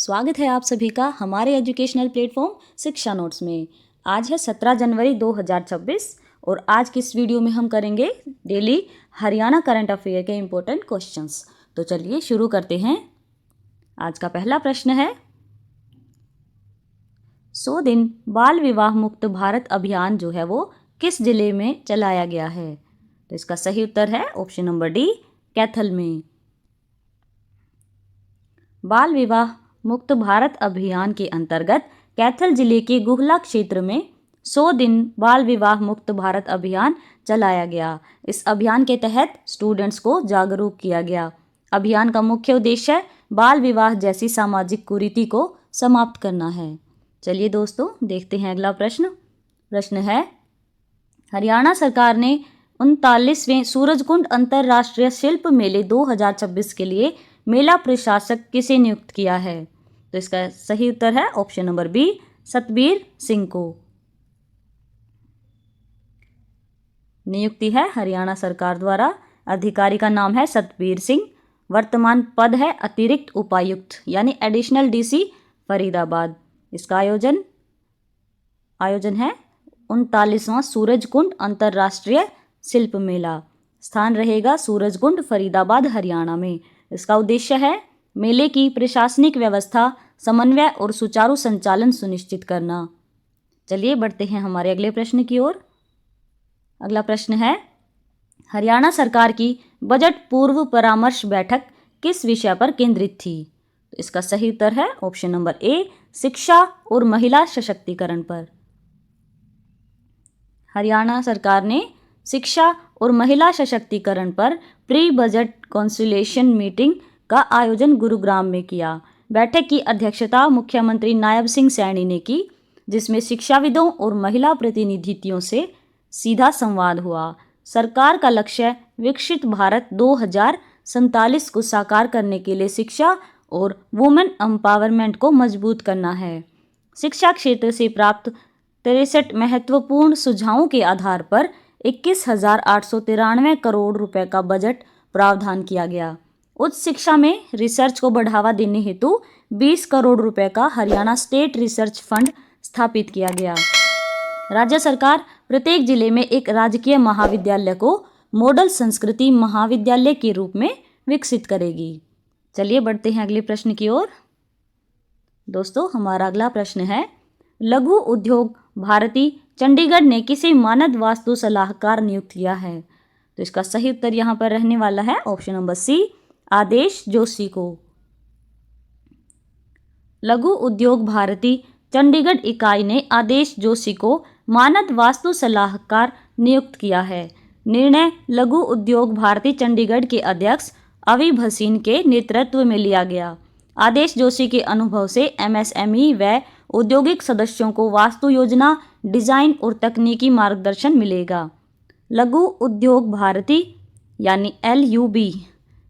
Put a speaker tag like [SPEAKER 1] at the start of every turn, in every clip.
[SPEAKER 1] स्वागत है आप सभी का हमारे एजुकेशनल प्लेटफॉर्म शिक्षा नोट्स में। आज है 17 जनवरी 2026 और आज की इस वीडियो में हम करेंगे डेली हरियाणा करंट अफेयर के इम्पोर्टेंट क्वेश्चंस। तो चलिए शुरू करते हैं। आज का पहला प्रश्न है, 100 दिन बाल विवाह मुक्त भारत अभियान जो है वो किस जिले में चलाया गया है? तो इसका सही उत्तर है ऑप्शन नंबर डी, कैथल में। बाल विवाह मुक्त भारत अभियान के अंतर्गत कैथल जिले के गुहला क्षेत्र में 100 दिन बाल विवाह मुक्त भारत अभियान चलाया गया। इस अभियान के तहत स्टूडेंट्स को जागरूक किया गया। अभियान का मुख्य उद्देश्य बाल विवाह जैसी सामाजिक कुरीति को समाप्त करना है। चलिए दोस्तों देखते हैं अगला प्रश्न। प्रश्न है, हरियाणा सरकार ने 39वें सूरजकुंड अंतर्राष्ट्रीय शिल्प मेले 2026 के लिए मेला प्रशासक किसे नियुक्त किया है? तो इसका सही उत्तर है option number B, Satbir Singh को। नियुक्ति है हरियाणा सरकार द्वारा। अधिकारी का नाम है सतबीर सिंह। वर्तमान पद है अतिरिक्त उपायुक्त यानी एडिशनल डीसी फरीदाबाद। इसका आयोजन है 39वां सूरजकुंड अंतर्राष्ट्रीय शिल्प मेला। स्थान रहेगा सूरजकुंड फरीदाबाद हरियाणा में। इसका उद्देश्य है मेले की प्रशासनिक व्यवस्था, समन्वय और सुचारू संचालन सुनिश्चित करना। चलिए बढ़ते हैं हमारे अगले प्रश्न की ओर। अगला प्रश्न है, हरियाणा सरकार की बजट पूर्व परामर्श बैठक किस विषय पर केंद्रित थी? तो इसका सही उत्तर है ऑप्शन नंबर ए, शिक्षा और महिला सशक्तिकरण पर। हरियाणा सरकार ने शिक्षा और महिला सशक्तिकरण पर प्री बजट कॉन्सुलेशन मीटिंग का आयोजन गुरुग्राम में किया। बैठक की अध्यक्षता मुख्यमंत्री नायब सिंह सैनी ने की, जिसमें शिक्षाविदों और महिला प्रतिनिधियों से सीधा संवाद हुआ। सरकार का लक्ष्य विकसित भारत 2047 को साकार करने के लिए शिक्षा और वुमेन एम्पावरमेंट को मजबूत करना है। शिक्षा क्षेत्र से प्राप्त 63 महत्वपूर्ण सुझावों के आधार पर 21,893 करोड़ रुपए का बजट प्रावधान किया गया। उच्च शिक्षा में रिसर्च को बढ़ावा देने हेतु 20 करोड़ रुपए का हरियाणा स्टेट रिसर्च फंड स्थापित किया गया। राज्य सरकार प्रत्येक जिले में एक राजकीय महाविद्यालय को मॉडल संस्कृति महाविद्यालय के रूप में विकसित करेगी। चलिए बढ़ते हैं अगले प्रश्न की ओर। दोस्तों हमारा अगला प्रश्न है, लघु उद्योग भारती चंडीगढ़ ने किसे मानद वास्तु सलाहकार नियुक्त किया है? तो इसका सही उत्तर यहाँ पर रहने वाला है ऑप्शन नंबर सी, आदेश जोशी को। लघु उद्योग भारती चंडीगढ़ इकाई ने आदेश जोशी को मानद वास्तु सलाहकार नियुक्त किया है। निर्णय लघु उद्योग भारती चंडीगढ़ के अध्यक्ष अवी भसीन के नेतृत्व में लिया गया। आदेश जोशी के अनुभव से एमएसएमई व औद्योगिक सदस्यों को वास्तु योजना, डिजाइन और तकनीकी मार्गदर्शन मिलेगा। लघु उद्योग भारती यानी LUB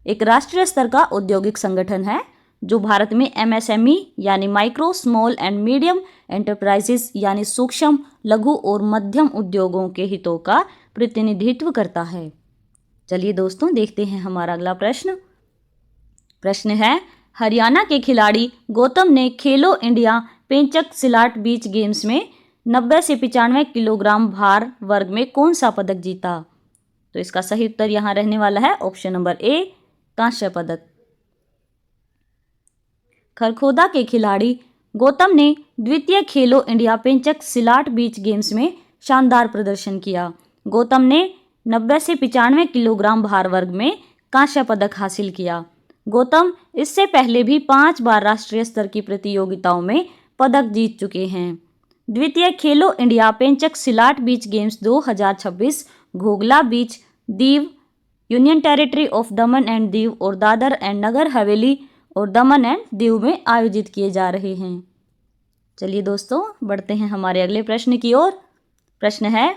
[SPEAKER 1] एक राष्ट्रीय स्तर का औद्योगिक संगठन है जो भारत में MSME यानी micro, small and medium enterprises यानी सूक्ष्म, लघु और मध्यम उद्योगों के हितों का प्रतिनिधित्व करता है। चलिए दोस्तों देखते हैं हमारा अगला प्रश्न। प्रश्न है, हरियाणा के खिलाड़ी गौतम ने खेलो इंडिया पेंचक सिलाट बीच गेम्स में 90 से 95 किलोग्राम भार वर्ग में कौन सा पदक जीता? तो इसका सही उत्तर यहाँ रहने वाला है ऑप्शन नंबर ए, कांस्य पदक। खरखोदा के खिलाड़ी गौतम ने द्वितीय खेलो इंडिया पेंचक सिलाट बीच गेम्स में शानदार प्रदर्शन किया। गौतम ने 90 से 95 किलोग्राम भार वर्ग में कांस्य पदक हासिल किया। गौतम इससे पहले भी 5 बार राष्ट्रीय स्तर की प्रतियोगिताओं में पदक जीत चुके हैं। द्वितीय खेलो India पेंचक सिलाट beach games 2026 Ghoghla beach, Diu, union territory of Daman and Diu और दादर एंड नगर हवेली और दमन एंड दीव में आयोजित किए जा रहे हैं। चलिए दोस्तों बढ़ते हैं हमारे अगले प्रश्न की ओर। प्रश्न है,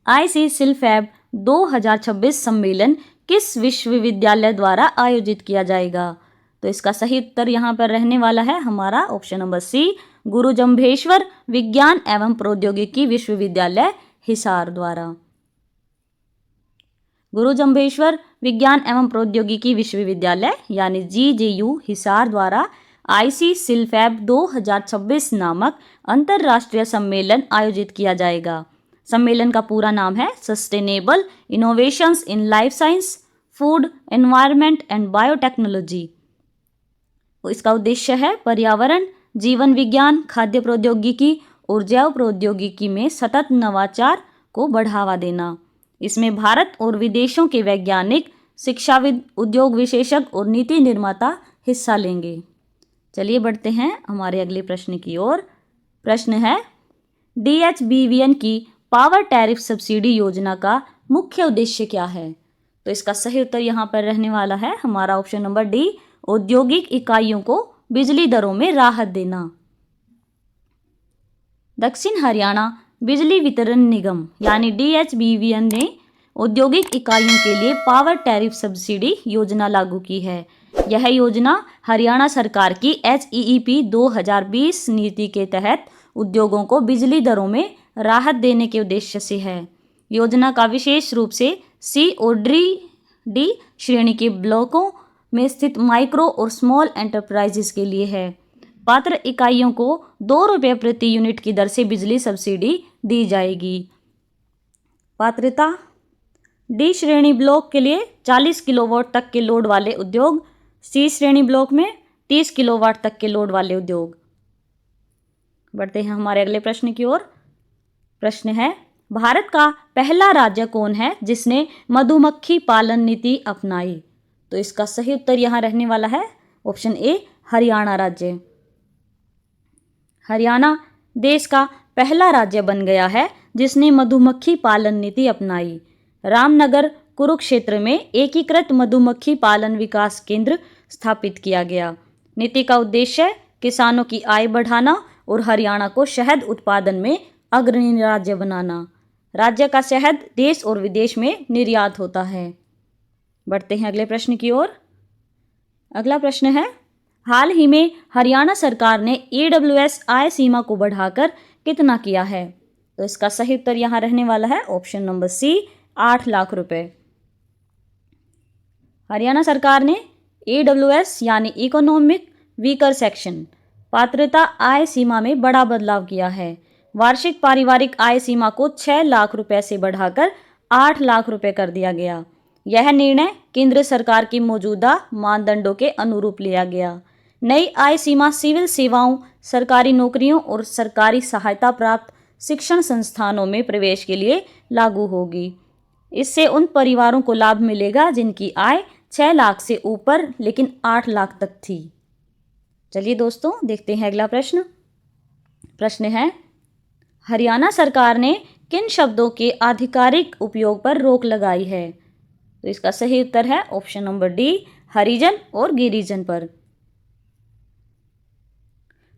[SPEAKER 1] IC सिलफैब 2026 सम्मेलन किस विश्वविद्यालय द्वारा आयोजित किया जाएगा? तो इसका सही उत्तर यहाँ पर रहने वाला है हमारा ऑप्शन नंबर सी, गुरु जम्भेश्वर विज्ञान एवं प्रौद्योगिकी विश्वविद्यालय हिसार द्वारा। गुरु जम्भेश्वर विज्ञान एवं प्रौद्योगिकी विश्वविद्यालय यानी GJU हिसार द्वारा IC सिलफैब 2026 नामक अंतर्राष्ट्रीय सम्मेलन आयोजित किया जाएगा। सम्मेलन का पूरा नाम है sustainable innovations in life science, food, environment and biotechnology. इसका उद्देश्य है पर्यावरण, जीवन विज्ञान, खाद्य प्रौद्योगिकी और जैव प्रौद्योगिकी में सतत नवाचार को बढ़ावा देना। इसमें भारत और विदेशों के वैज्ञानिक, शिक्षाविद, उद्योग विशेषज्ञ और नीति निर्माता हिस्सा लेंगे। चलिए बढ़ते हैं हमारे अगले प्रश्न की ओर। प्रश्न है, DHBVN की पावर टैरिफ सब्सिडी योजना का मुख्य उद्देश्य क्या है? तो इसका सही उत्तर यहाँ पर रहने वाला है हमारा ऑप्शन नंबर डी, औद्योगिक इकाइयों को बिजली दरों में राहत देना। दक्षिण हरियाणा बिजली वितरण निगम यानी DHBVN ने औद्योगिक इकाइयों के लिए पावर टैरिफ सब्सिडी योजना लागू की है। यह योजना हरियाणा सरकार की HEEP 2020 नीति के तहत उद्योगों को बिजली दरों में राहत देने के उद्देश्य से है। योजना का विशेष रूप से C और D श्रेणी के ब्लॉकों में स्थित माइक्रो और स्मॉल एंटरप्राइजेस के लिए है। पात्र इकाइयों को 2 रुपये प्रति यूनिट की दर से बिजली सब्सिडी दी जाएगी। पात्रता: D श्रेणी ब्लॉक के लिए 40 किलोवाट तक के लोड वाले उद्योग, C श्रेणी ब्लॉक में 30 किलोवाट तक के लोड वाले उद्योग। बढ़ते हैं हमारे अगले प्रश्न की ओर। प्रश्न है, भारत का पहला राज्य कौन है जिसने मधुमक्खी पालन नीति अपनाई? तो इसका सही उत्तर यहाँ रहने वाला है ऑप्शन ए, हरियाणा राज्य। हरियाणा देश का पहला राज्य बन गया है जिसने मधुमक्खी पालन नीति अपनाई। रामनगर, कुरुक्षेत्र में एकीकृत मधुमक्खी पालन विकास केंद्र स्थापित किया गया। नीति का उद्देश्य किसानों की आय बढ़ाना और हरियाणा को शहद उत्पादन में अग्रणी राज्य बनाना। राज्य का शहद देश और विदेश में निर्यात होता है। बढ़ते हैं अगले प्रश्न की ओर। अगला प्रश्न है, हाल ही में हरियाणा सरकार ने EWS आय सीमा को बढ़ाकर कितना किया है? तो इसका सही उत्तर यहाँ रहने वाला है ऑप्शन नंबर C, 8 लाख रुपए। हरियाणा सरकार ने EWS यानी इकोनॉमिक वीकर सेक्शन पात्रता आय सीमा में बड़ा बदलाव किया है। वार्षिक पारिवारिक आय सीमा को 6 लाख रुपए से बढ़ाकर 8 लाख रुपए कर दिया गया। यह निर्णय केंद्र सरकार की मौजूदा मानदंडों के अनुरूप लिया गया। नई आय सीमा सिविल सेवाओं, सरकारी नौकरियों और सरकारी सहायता प्राप्त शिक्षण संस्थानों में प्रवेश के लिए लागू होगी। इससे उन परिवारों को लाभ मिलेगा जिनकी आय 6 लाख से ऊपर लेकिन 8 लाख तक थी। चलिए दोस्तों देखते हैं अगला प्रश्न। प्रश्न है, हरियाणा सरकार ने किन शब्दों के आधिकारिक उपयोग पर रोक लगाई है? तो इसका सही उत्तर है ऑप्शन नंबर डी, हरिजन और गिरिजन पर।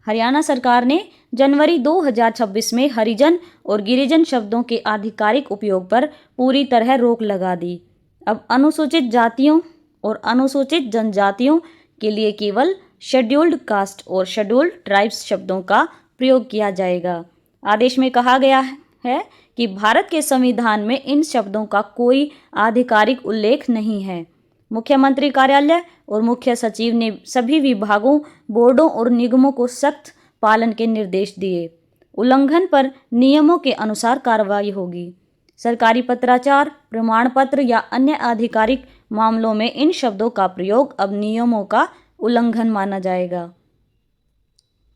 [SPEAKER 1] हरियाणा सरकार ने जनवरी 2026 में हरिजन और गिरिजन शब्दों के आधिकारिक उपयोग पर पूरी तरह रोक लगा दी। अब अनुसूचित जातियों और अनुसूचित जनजातियों के लिए केवल शेड्यूल्ड कास्ट और शेड्यूल्ड ट्राइब्स शब्दों का प्रयोग किया जाएगा। आदेश में कहा गया है कि भारत के संविधान में इन शब्दों का कोई आधिकारिक उल्लेख नहीं है। मुख्यमंत्री कार्यालय और मुख्य सचिव ने सभी विभागों, बोर्डों और निगमों को सख्त पालन के निर्देश दिए। उल्लंघन पर नियमों के अनुसार कार्रवाई होगी। सरकारी पत्राचार, प्रमाण पत्र या अन्य आधिकारिक मामलों में इन शब्दों का प्रयोग अब नियमों का उल्लंघन माना जाएगा।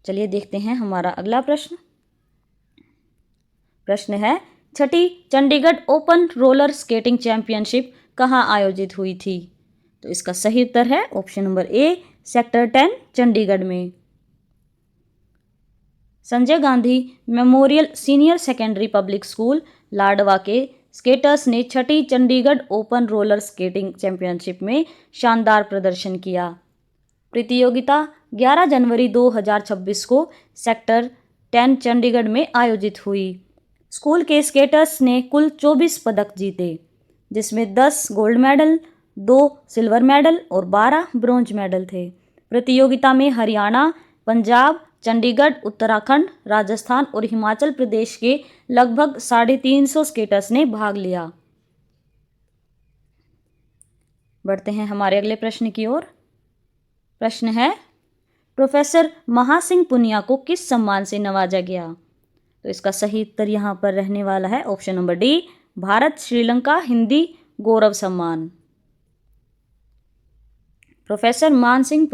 [SPEAKER 1] चलिए देखते हैं हमारा अगला प्रश्न। प्रश्न है, छठी Chandigarh open roller skating championship कहाँ आयोजित हुई थी? तो इसका सही उत्तर है option number A, sector 10 Chandigarh में। Sanjay Gandhi memorial senior secondary public school Ladwa के स्केटर्स ने छठी Chandigarh open roller skating championship में शानदार प्रदर्शन किया। प्रतियोगिता 11 जनवरी 2026 को सेक्टर 10 चंडीगढ़ में आयोजित हुई। स्कूल के स्केटर्स ने कुल 24 पदक जीते, जिसमें 10 गोल्ड मेडल, 2 सिल्वर मेडल और 12 ब्रॉन्ज मेडल थे। प्रतियोगिता में हरियाणा, पंजाब, चंडीगढ़, उत्तराखंड, राजस्थान और हिमाचल प्रदेश के लगभग 350 स्केटर्स ने भाग लिया। बढ़ते हैं हमारे अगले प्रश्न की ओर। प्रश्न है, प्रोफेसर महासिंह पुनिया को किस सम्मान से नवाजा गया? तो इसका सही उत्तर यहाँ पर रहने वाला है option number D, Bharat Sri Lanka Hindi Gaurav Samman. Professor Maha Singh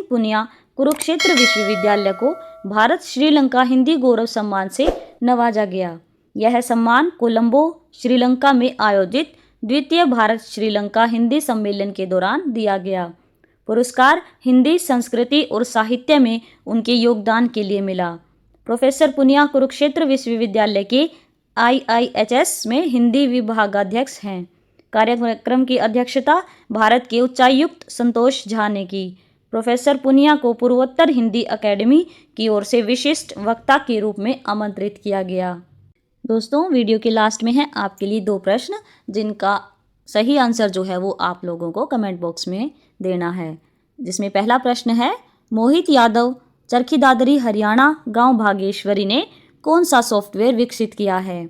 [SPEAKER 1] Punia Kurukshetra विश्वविद्यालय को भारत श्रीलंका हिंदी गौरव सम्मान से नवाजा गया। यह सम्मान कोलंबो, श्रीलंका में आयोजित द्वितीय भारत श्रीलंका हिंदी सम्मेलन के दौरान दिया गया। पुरस्कार हिंदी संस्कृति और साहित्य में उनके योगदान के लिए मिला। प्रोफेसर पुनिया कुरुक्षेत्र विश्वविद्यालय के IIHS में हिंदी विभागाध्यक्ष हैं। कार्यक्रम की अध्यक्षता भारत के उच्चायुक्त संतोष झा ने की। प्रोफेसर पुनिया को पूर्वोत्तर हिंदी अकेडमी की ओर से विशिष्ट वक्ता के रूप में आमंत्रित किया गया। दोस्तों, वीडियो के लास्ट में है आपके लिए 2 प्रश्न, जिनका सही आंसर जो है वो आप लोगों को कमेंट बॉक्स में देना है। जिसमें पहला प्रश्न है, मोहित यादव, चरखी दादरी, हरियाणा, गांव भागेश्वरी ने कौन सा सॉफ्टवेयर विकसित किया है?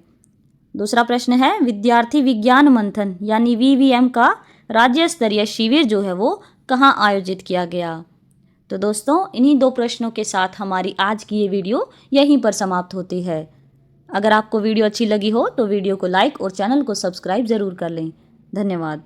[SPEAKER 1] दूसरा प्रश्न है, विद्यार्थी विज्ञान मंथन यानी VVM का राज्य स्तरीय शिविर जो है वो कहाँ आयोजित किया गया? तो दोस्तों, इन्हीं 2 प्रश्नों के साथ हमारी आज की ये वीडियो यहीं पर समाप्त होती है। अगर आपको वीडियो अच्छी लगी हो तो वीडियो को लाइक और चैनल को सब्सक्राइब ज़रूर कर लें। धन्यवाद।